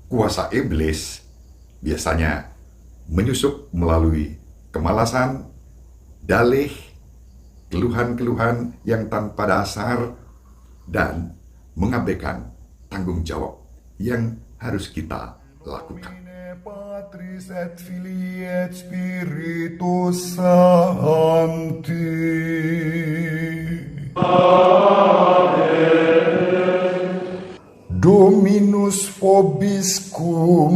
kuasa iblis biasanya menyusup melalui kemalasan, dalih, keluhan-keluhan yang tanpa dasar, dan mengabaikan tanggung jawab yang harus kita lakukan. Patris et Filii et Spiritus Sancti. Dominus vobiscum.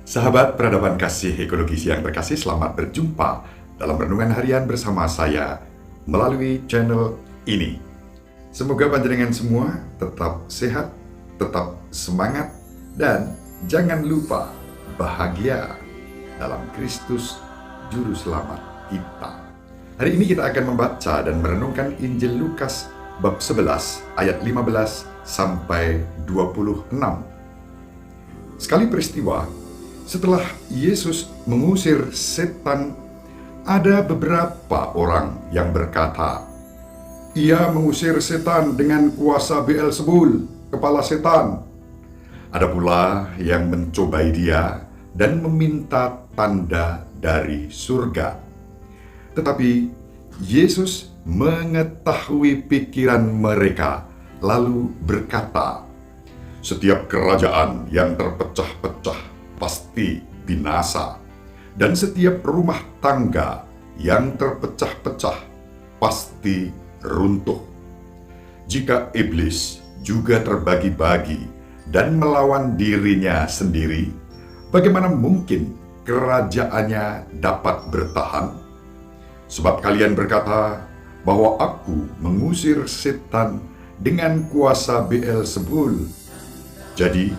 Sahabat peradaban kasih ekologis yang terkasih, selamat berjumpa dalam renungan harian bersama saya melalui channel ini. Semoga panjenengan semua tetap sehat, tetap semangat, dan jangan lupa bahagia dalam Kristus Juru Selamat kita. Hari ini kita akan membaca dan merenungkan Injil Lukas bab 11 ayat 15 sampai 26. Sekali peristiwa, setelah Yesus mengusir setan, ada beberapa orang yang berkata, "Ia mengusir setan dengan kuasa Beelzebul, kepala setan." Ada pula yang mencobai dia dan meminta tanda dari surga. Tetapi Yesus mengetahui pikiran mereka, lalu berkata, "Setiap kerajaan yang terpecah-pecah pasti binasa, dan setiap rumah tangga yang terpecah-pecah pasti runtuh. Jika iblis juga terbagi-bagi dan melawan dirinya sendiri, bagaimana mungkin kerajaannya dapat bertahan? Sebab kalian berkata bahwa aku mengusir setan dengan kuasa Beelzebul. Jadi,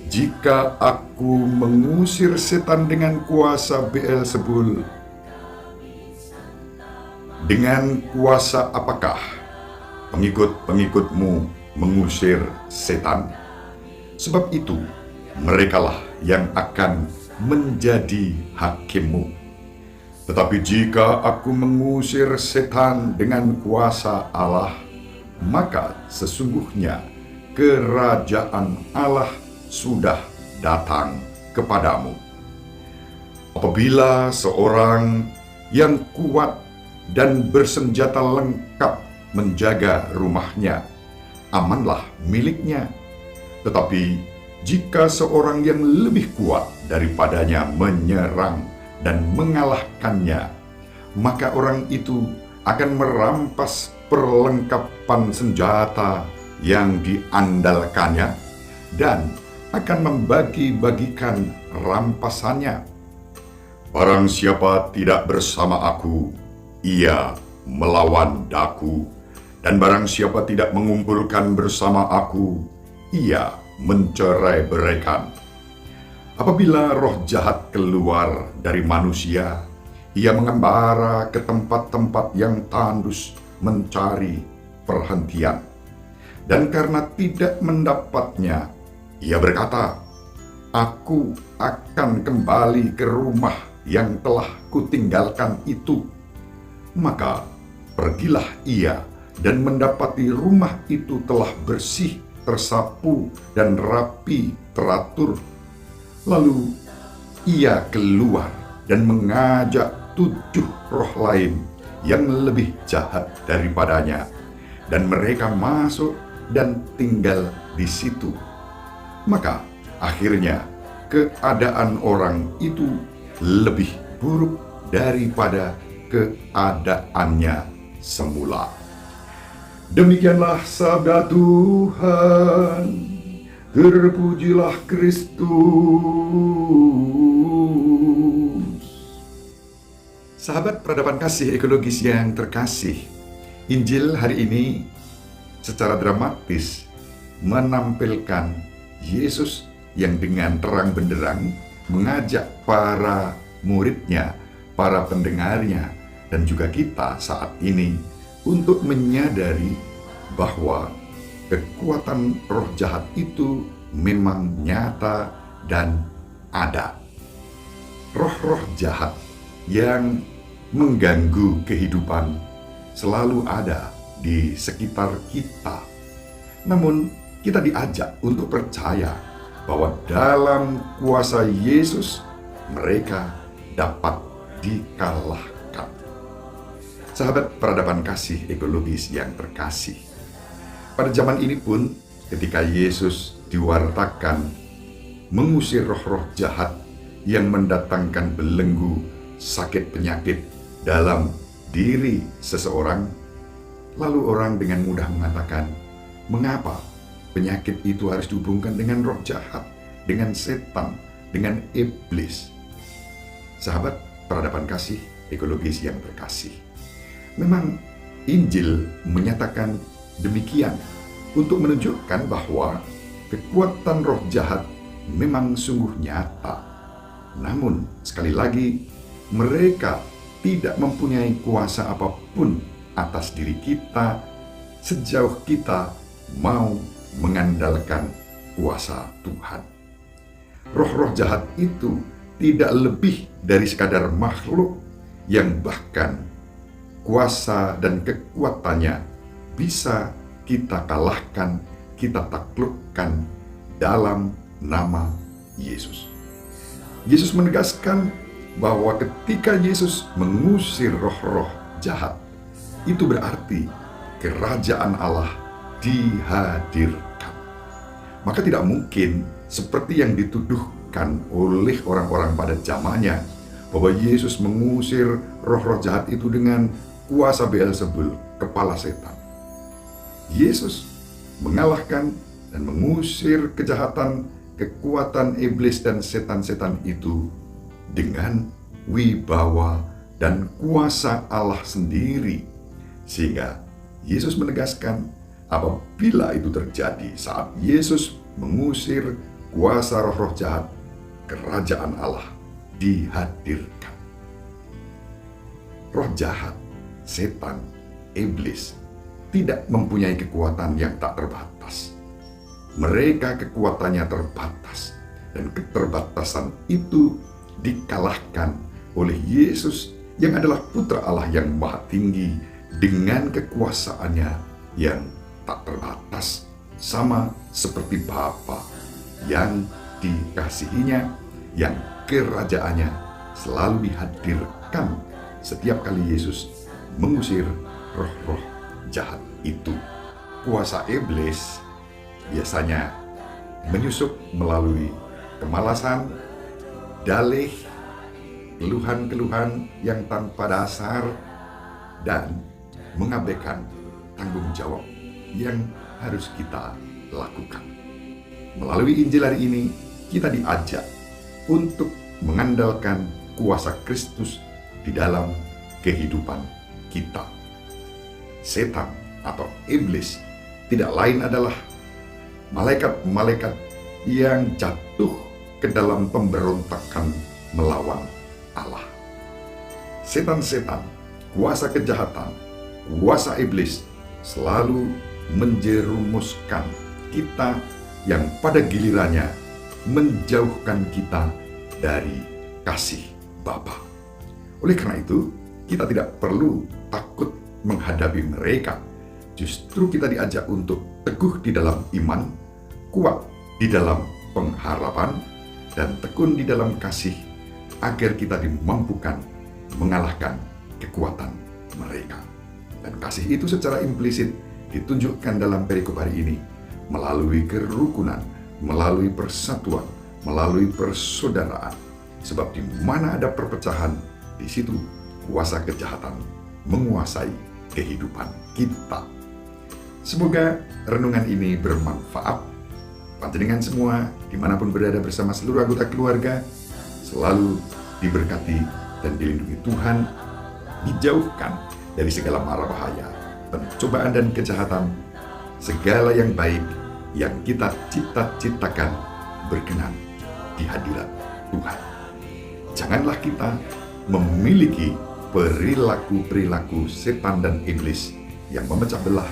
jika aku mengusir setan dengan kuasa Beelzebul, dengan kuasa apakah pengikut-pengikutmu mengusir setan? Sebab itu, merekalah yang akan menjadi hakimmu. Tetapi jika aku mengusir setan dengan kuasa Allah, maka sesungguhnya kerajaan Allah sudah datang kepadamu. Apabila seorang yang kuat dan bersenjata lengkap menjaga rumahnya, amanlah miliknya. Tetapi jika seorang yang lebih kuat daripadanya menyerang dan mengalahkannya, maka orang itu akan merampas perlengkapan senjata yang diandalkannya dan akan membagi-bagikan rampasannya. Barang siapa tidak bersama aku, ia melawan daku, dan barang siapa tidak mengumpulkan bersama aku, ia mencerai-beraikan. Apabila roh jahat keluar dari manusia, ia mengembara ke tempat-tempat yang tandus mencari perhentian. Dan karena tidak mendapatnya, ia berkata, "Aku akan kembali ke rumah yang telah kutinggalkan itu." Maka pergilah ia dan mendapati rumah itu telah bersih, tersapu, dan rapi teratur. Lalu ia keluar dan mengajak 7 roh lain yang lebih jahat daripadanya, dan mereka masuk dan tinggal di situ. Maka akhirnya keadaan orang itu lebih buruk daripada keadaannya semula. Demikianlah sabda Tuhan. Terpujilah Kristus. Sahabat peradaban kasih ekologis yang terkasih, Injil hari ini secara dramatis menampilkan Yesus yang dengan terang benderang mengajak para muridnya, para pendengarnya, dan juga kita saat ini untuk menyadari bahwa kekuatan roh jahat itu memang nyata dan ada. Roh-roh jahat yang mengganggu kehidupan, selalu ada di sekitar kita. Namun, kita diajak untuk percaya bahwa dalam kuasa Yesus mereka dapat dikalahkan. Sahabat peradaban kasih ekologis yang terkasih, pada zaman ini pun ketika Yesus diwartakan mengusir roh-roh jahat yang mendatangkan belenggu, sakit penyakit dalam diri seseorang, lalu orang dengan mudah mengatakan, mengapa penyakit itu harus dihubungkan dengan roh jahat, dengan setan, dengan iblis? Sahabat peradaban kasih ekologis yang terkasih, memang Injil menyatakan demikian untuk menunjukkan bahwa kekuatan roh jahat memang sungguh nyata. Namun, sekali lagi, mereka tidak mempunyai kuasa apapun atas diri kita sejauh kita mau mengandalkan kuasa Tuhan. Roh-roh jahat itu tidak lebih dari sekadar makhluk yang bahkan kuasa dan kekuatannya bisa kita kalahkan, kita taklukkan dalam nama Yesus. Yesus menegaskan bahwa ketika Yesus mengusir roh-roh jahat, itu berarti kerajaan Allah dihadirkan. Maka tidak mungkin seperti yang dituduhkan oleh orang-orang pada zamannya, bahwa Yesus mengusir roh-roh jahat itu dengan kuasa Beelzebul, kepala setan. Yesus mengalahkan dan mengusir kejahatan, kekuatan iblis dan setan-setan itu dengan wibawa dan kuasa Allah sendiri. Sehingga Yesus menegaskan, apabila itu terjadi saat Yesus mengusir kuasa roh-roh jahat, kerajaan Allah dihadirkan. Roh jahat, setan, iblis tidak mempunyai kekuatan yang tak terbatas. Mereka kekuatannya terbatas, dan keterbatasan itu dikalahkan oleh Yesus yang adalah Putra Allah yang Maha Tinggi dengan kekuasaannya yang tak terbatas, sama seperti Bapa yang dikasihinya, yang kerajaannya selalu dihadirkan setiap kali Yesus mengusir roh-roh jahat itu. Kuasa iblis biasanya menyusup melalui kemalasan, dalih, keluhan-keluhan yang tanpa dasar, dan mengabaikan tanggung jawab yang harus kita lakukan. Melalui Injil hari ini, kita diajak untuk mengandalkan kuasa Kristus di dalam kehidupan kita. Setan atau iblis tidak lain adalah malaikat-malaikat yang jatuh ke dalam pemberontakan melawan Allah. Setan-setan, kuasa kejahatan, kuasa iblis selalu menjerumuskan kita yang pada gilirannya menjauhkan kita dari kasih Bapa. Oleh karena itu, kita tidak perlu takut menghadapi mereka. Justru kita diajak untuk teguh di dalam iman, kuat di dalam pengharapan, dan tekun di dalam kasih, agar kita dimampukan mengalahkan kekuatan mereka. Dan kasih itu secara implisit ditunjukkan dalam perikop hari ini melalui kerukunan, melalui persatuan, melalui persaudaraan. Sebab di mana ada perpecahan, di situ kuasa kejahatan menguasai kehidupan kita. Semoga renungan ini bermanfaat. Panjenengan semua dimanapun berada bersama seluruh anggota keluarga selalu diberkati dan dilindungi Tuhan, dijauhkan dari segala mara bahaya, pencobaan dan kejahatan, segala yang baik yang kita cita-citakan berkenan di hadirat Tuhan. Janganlah kita memiliki perilaku-perilaku setan dan iblis yang memecah belah,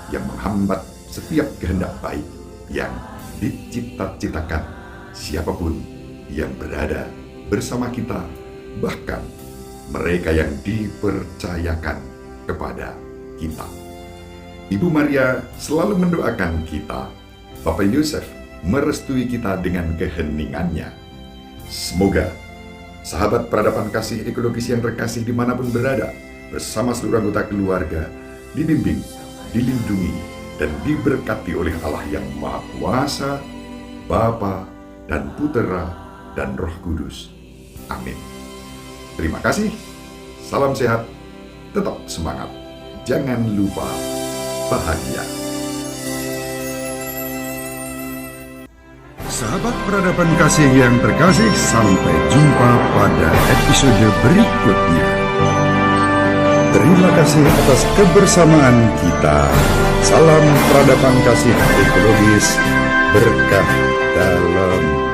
yang menghambat setiap kehendak baik yang dicita-citakan siapapun yang berada bersama kita, bahkan mereka yang dipercayakan kepada kita. Ibu Maria selalu mendoakan kita. Bapak Yosef merestui kita dengan keheningannya. Semoga sahabat peradaban kasih ekologis yang terkasih dimanapun berada, bersama seluruh anggota keluarga, dibimbing, dilindungi, dan diberkati oleh Allah yang Maha Kuasa, Bapa dan Putera dan Roh Kudus. Amin. Terima kasih. Salam sehat. Tetap semangat. Jangan lupa bahagia. Sahabat peradaban kasih yang terkasih, sampai jumpa pada episode berikutnya. Terima kasih atas kebersamaan kita. Salam peradaban kasih ekologis, berkah dalam